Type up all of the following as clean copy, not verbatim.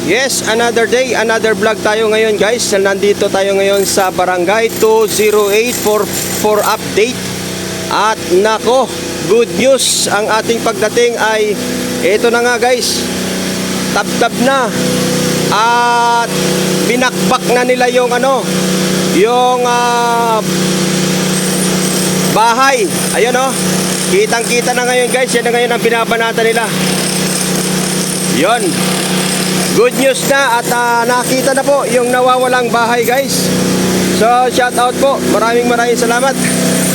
Yes, another day, another vlog tayo ngayon guys. Nandito tayo ngayon sa Barangay 208 for update. At nako, good news, ang ating pagdating ay ito na nga guys. Tabtab na. At binakbak na nila yung yung bahay. Ayun kitang-kita na ngayon guys. Yan na ngayon ang binabanata nila. Yon. Good news na at nakita na po yung nawawalang bahay guys. So shout out po, maraming salamat.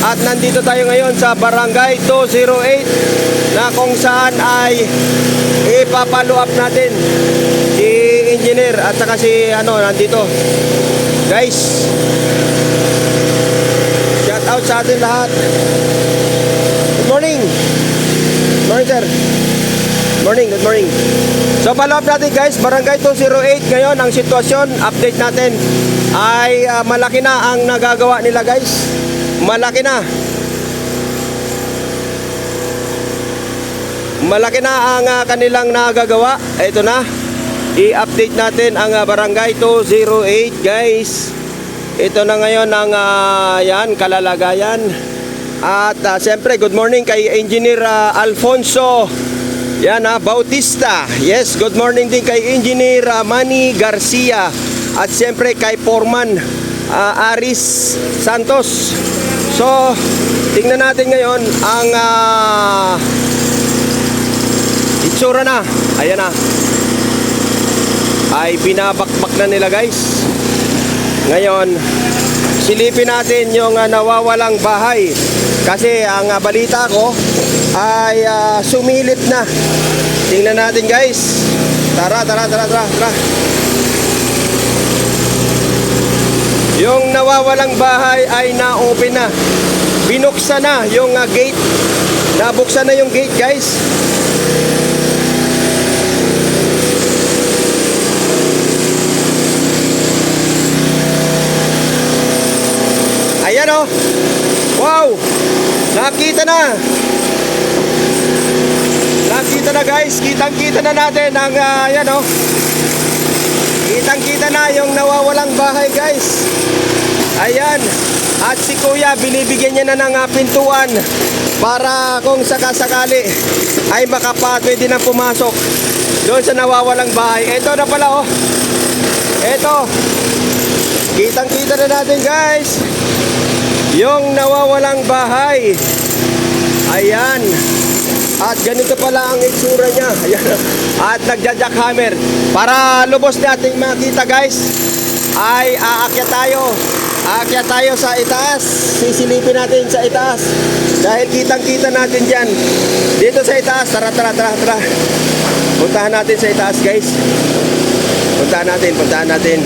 At nandito tayo ngayon sa Barangay 208 na kung saan ay ipapalo up natin si engineer at saka si nandito guys. Shout out sa atin lahat. Good morning. Good morning sir. Good morning. So follow up natin guys, Barangay 208 ngayon ang sitwasyon, update natin ay malaki na ang nagagawa nila guys. Malaki na. Malaki na ang kanilang nagagawa. Ito na. I-update natin ang Barangay 208 guys. Ito na ngayon ang yan, kalalagayan. At siyempre good morning kay Engineer Alfonso Bautista. Yes, good morning din kay Engineer Manny Garcia. At siyempre kay Foreman Aris Santos. So, tingnan natin ngayon ang itsura na. Ayan na. Ay binabakbak na nila guys. Ngayon, silipin natin yung nawawalang bahay. Kasi ang balita ko ay sumilip na. Tingnan natin guys. Tara. Yung nawawalang bahay ay na-open na. Binuksan na yung gate. Nabuksan na yung gate guys. Ayan wow! Nakita na. Nakita na guys. Kitang-kita na natin ang kitang-kita na yung nawawalang bahay guys. Ayan. At si kuya binibigyan niya na ng pintuan para kung sakasakali ay pwede na pumasok doon sa nawawalang bahay. Ito na pala Ito. Kitang-kita na natin guys yung nawawalang bahay. Ayan. At ganito pala ang itsura niya. Ayan. At nagja-jackhammer. Para lubos nating makita guys, ay aakyat tayo sa itaas. Sisilipin natin sa itaas. Dahil kitang-kita natin dyan. Dito sa itaas. Tara. Puntahan natin sa itaas guys. Puntahan natin.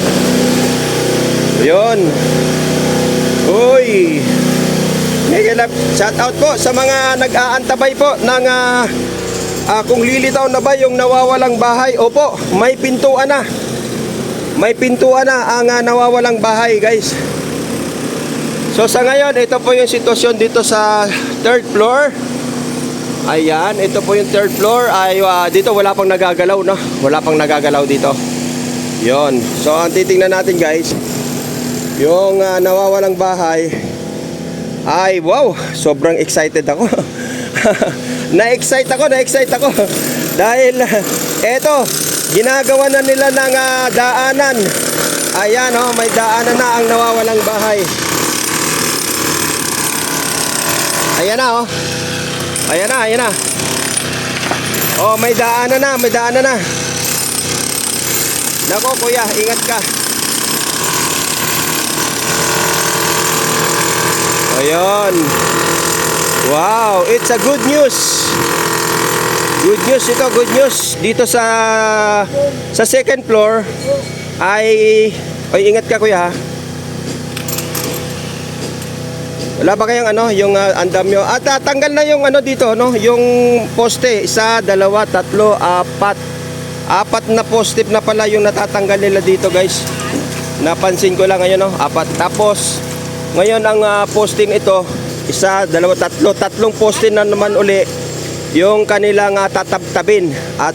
Yun. Uy. Shout out po sa mga nag-aantabay po ng kung lilitaw na ba yung nawawalang bahay. Opo, may pintuan na. May pintuan na ang nawawalang bahay guys. So sa ngayon, ito po yung sitwasyon dito sa third floor. Ayan, ito po yung third floor. Dito wala pang nagagalaw Wala pang nagagalaw dito. Yon. So ang titingnan natin guys, yung nawawalang bahay. Ay wow, sobrang excited ako. Na-excite ako dahil eto, ginagawa na nila ng daanan. Ayan may daanan na ang nawawalang bahay. Ayan na Ayan na. May daanan na. Nako kuya, ingat ka. Ayun. Wow, it's a good news. Good news dito sa second floor ay ingat ka kuya ha. Wala ba kayong yung andam nyo? At tanggal na yung dito yung poste, 1, 2, 3, 4. 4 na poste na pala yung natatanggal nila dito guys. Napansin ko lang ngayon 4. Tapos ngayon ang posting ito, 1, 2, 3, 3 posting na naman uli yung kanilang tatabtabin at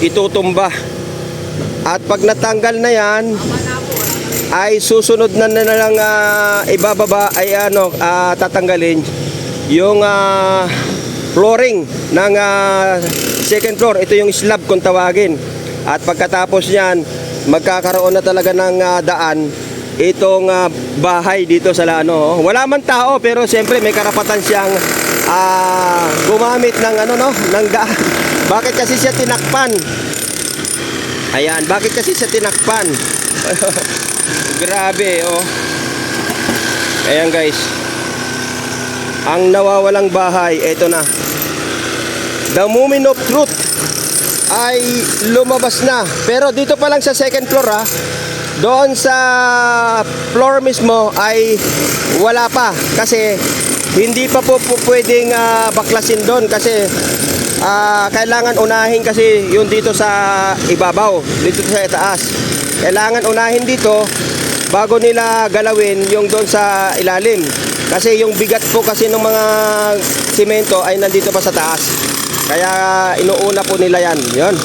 itutumba. At pag natanggal na yan, ay susunod na lang ibababa ay tatanggalin yung flooring ng second floor. Ito yung slab kung tawagin. At pagkatapos niyan, magkakaroon na talaga ng daan itong bahay dito sa Wala man tao, pero siyempre may karapatan siyang gumamit ng ng daan. Bakit kasi siya tinakpan? Ayan, bakit kasi siya tinakpan? Grabe, oh. Ayan guys. Ang nawawalang bahay, eto na. The moment of truth ay lumabas na. Pero dito pa lang sa second floor doon sa floor mismo ay wala pa. Kasi hindi pa po pwedeng baklasin doon. Kasi kailangan unahin kasi yung dito sa ibabaw, dito sa itaas. Kailangan unahin dito bago nila galawin yung doon sa ilalim. Kasi yung bigat po kasi ng mga simento ay nandito pa sa taas. Kaya inuuna po nila yan. Yun.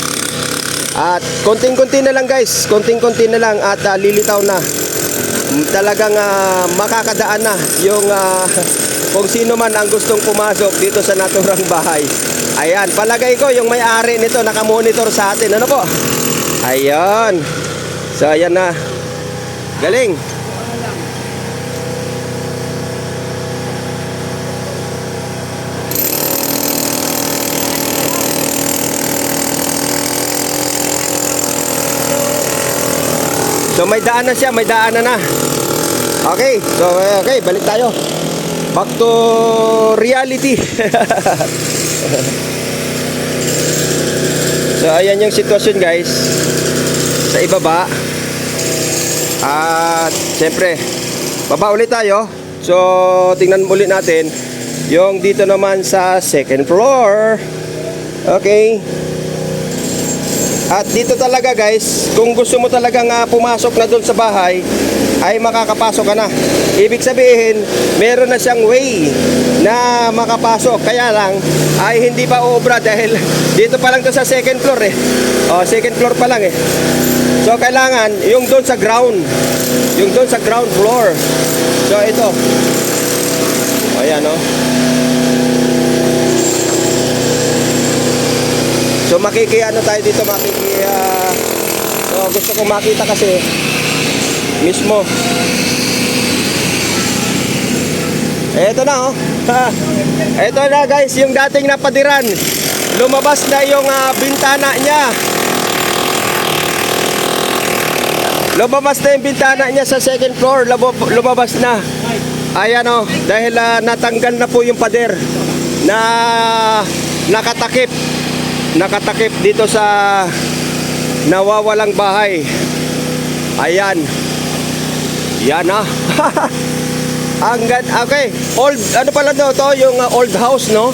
At konting-konti na lang guys. Konting-konti na lang at lilitaw na. Talagang makakadaan na yung kung sino man ang gustong pumasok dito sa naturang bahay. Ayan, palagay ko yung may-ari nito nakamonitor sa atin. Ano po? Ayan. So ayan na. Galing. So may daan na siya, may daanan na. Okay, so okay, balik tayo. Back to reality. So ayan yung sitwasyon guys sa ibaba. At siyempre baba ulit tayo. So tingnan ulit natin yung dito naman sa second floor. Okay. At dito talaga guys, kung gusto mo talagang pumasok na doon sa bahay, ay makakapasok ka na. Ibig sabihin, meron na siyang way na makapasok. Kaya lang, ay hindi pa uubra dahil dito pa lang to sa second floor eh. O, second floor pa lang eh. So, kailangan yung doon sa ground. Yung doon sa ground floor. So, ito. O, ayan o. So makikiano tayo dito, so gusto kong makita kasi mismo. Eto na oh. Eto na guys, yung dating napadiran. Lumabas na yung bintana niya. Lumabas na yung bintana niya sa second floor. Lumabas na. Ayan oh, dahil natanggal na po yung pader na nakatakip dito sa nawawalang bahay. Ayan. Yan okay. Old, ano pala to yung old house, no?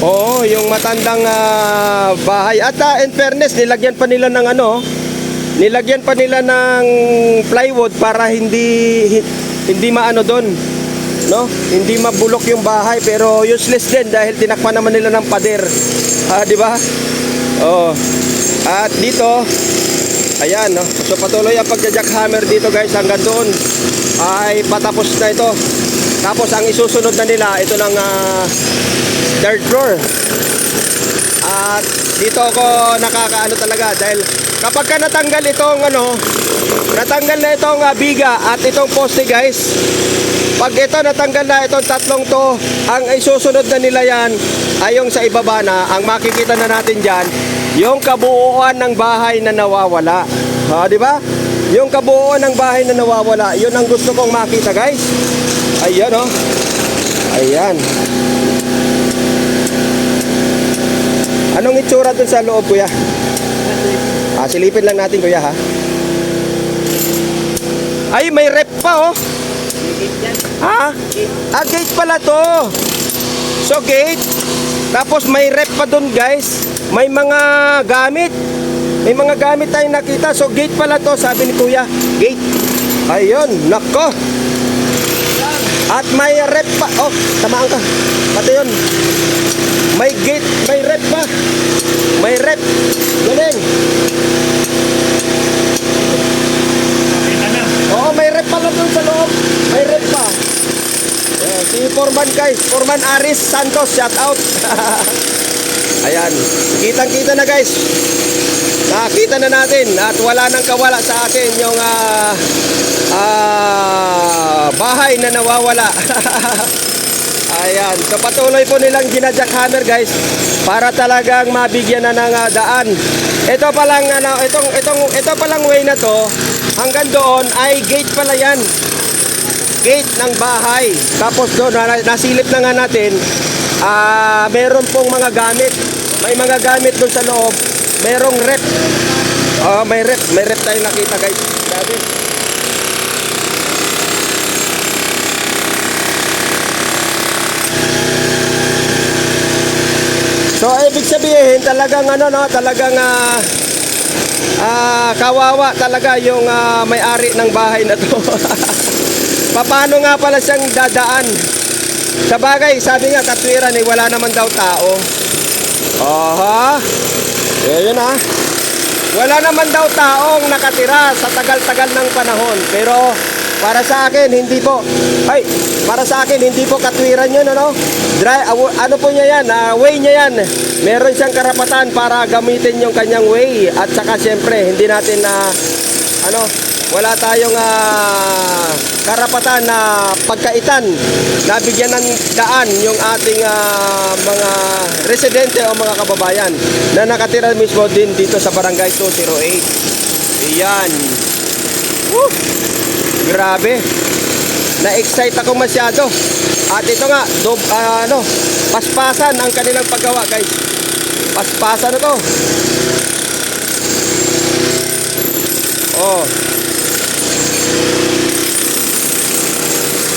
Oo, yung matandang bahay. At in fairness, nilagyan pa nila ng plywood para hindi maano doon, no? Hindi mabulok yung bahay, pero useless din dahil tinakpan naman nila ng pader. Di ba? Oh. At dito, ayan, no? So patuloy ang pagja-jackhammer dito guys hanggang doon ay patapos na ito. Tapos ang isusunod na nila ito ng third floor. At dito ako nakakaano talaga dahil kapag ka natanggal na itong biga at itong poste guys, pag ito natanggal na itong tatlong to, ang isusunod na nila yan ay yung sa ibaba na, ang makikita na natin dyan, yung kabuuan ng bahay na nawawala. Di ba? Yung kabuuan ng bahay na nawawala, yun ang gusto kong makita guys. Ayan oh. Ayan. Anong itsura dun sa loob kuya? Silipin lang natin kuya ha. Ay, may rep pa oh. Gate pala to. So gate. Tapos may rep pa dun guys. May mga gamit. May mga gamit tayong nakita. So gate pala to, sabi ni kuya. Gate. Ayun, nako. At may rep pa. Oh, tamaan ka. Pati yun. May gate, may rep pa. May rep. Galing. Foreman guys. Foreman Aris Santos, shout out. Ayan, kitang-kita na guys. Nakita na natin at wala nang kawala sa atin yung bahay na nawawala. Ayan, so patuloy po nilang ginajackhammer guys para talagang mabigyan na ng daan. Ito pa lang ito pa lang way na to hanggang doon ay gate pala yan. Gate ng bahay. Tapos doon nasilip na nga natin meron pong mga gamit. May mga gamit doon sa loob. Merong rep. May rep tayo nakita guys. Grabe. So ibig sabihin talagang kawawa talaga yung may-ari ng bahay na to. Paano nga pala siyang dadaan? Sa bagay, sabi nga katwiran wala naman daw tao. Yun wala naman daw taong nakatira sa tagal-tagal ng panahon. Pero para sa akin hindi po. Para sa akin hindi po katwiran yun, ano? Ano po niya yan? Way niya yan. Meron siyang karapatan para gamitin yung kanyang way. At saka siyempre hindi natin wala tayong karapatan na pagkaitan na bigyan ng daan yung ating mga residente o mga kababayan na nakatira mismo din dito sa barangay 208. Iyan. Grabe. Na-excite ako masyado. At ito nga, paspasan ang kanilang paggawa guys. Paspasan na to.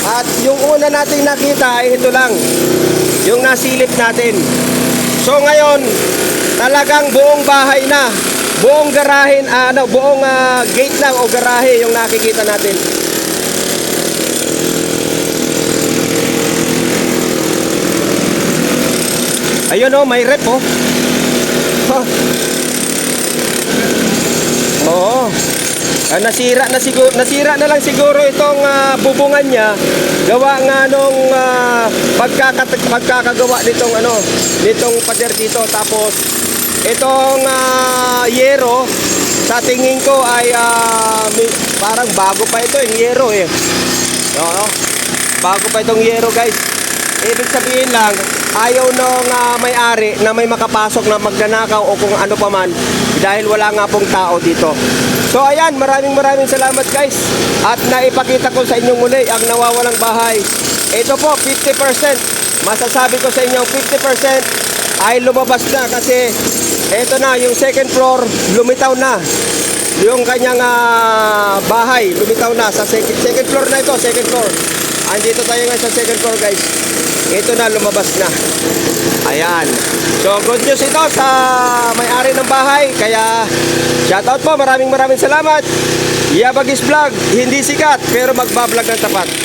At yung una nating nakita ay ito lang. Yung nasilip natin. So ngayon, talagang buong bahay na. Buong garahe, buong gate na o garahe yung nakikita natin. Ayun may rep Nasira na lang siguro itong bubungan niya gawa nga nung pagkakagawa nitong pader dito. Tapos itong yero sa tingin ko ay parang bago pa ito yung yero bago pa itong yero guys. Ibig sabihin lang ayaw nung may-ari na may makapasok na magnanakaw o kung ano pa man dahil wala nga pong tao dito. So ayan, maraming salamat guys. At naipakita ko sa inyo muli ang nawawalang bahay. Ito po 50%. Masasabi ko sa inyo 50% ay lumabas na kasi ito na yung second floor lumitaw na. Yung kanyang bahay lumitaw na sa second floor na ito, second floor. Andito tayo ngayon sa second floor guys. Ito na, lumabas na. Ayan. So good news ito sa may-ari ng bahay. Kaya shoutout po, maraming salamat. Yabagis Vlog, hindi sikat pero magbablog ng tapat.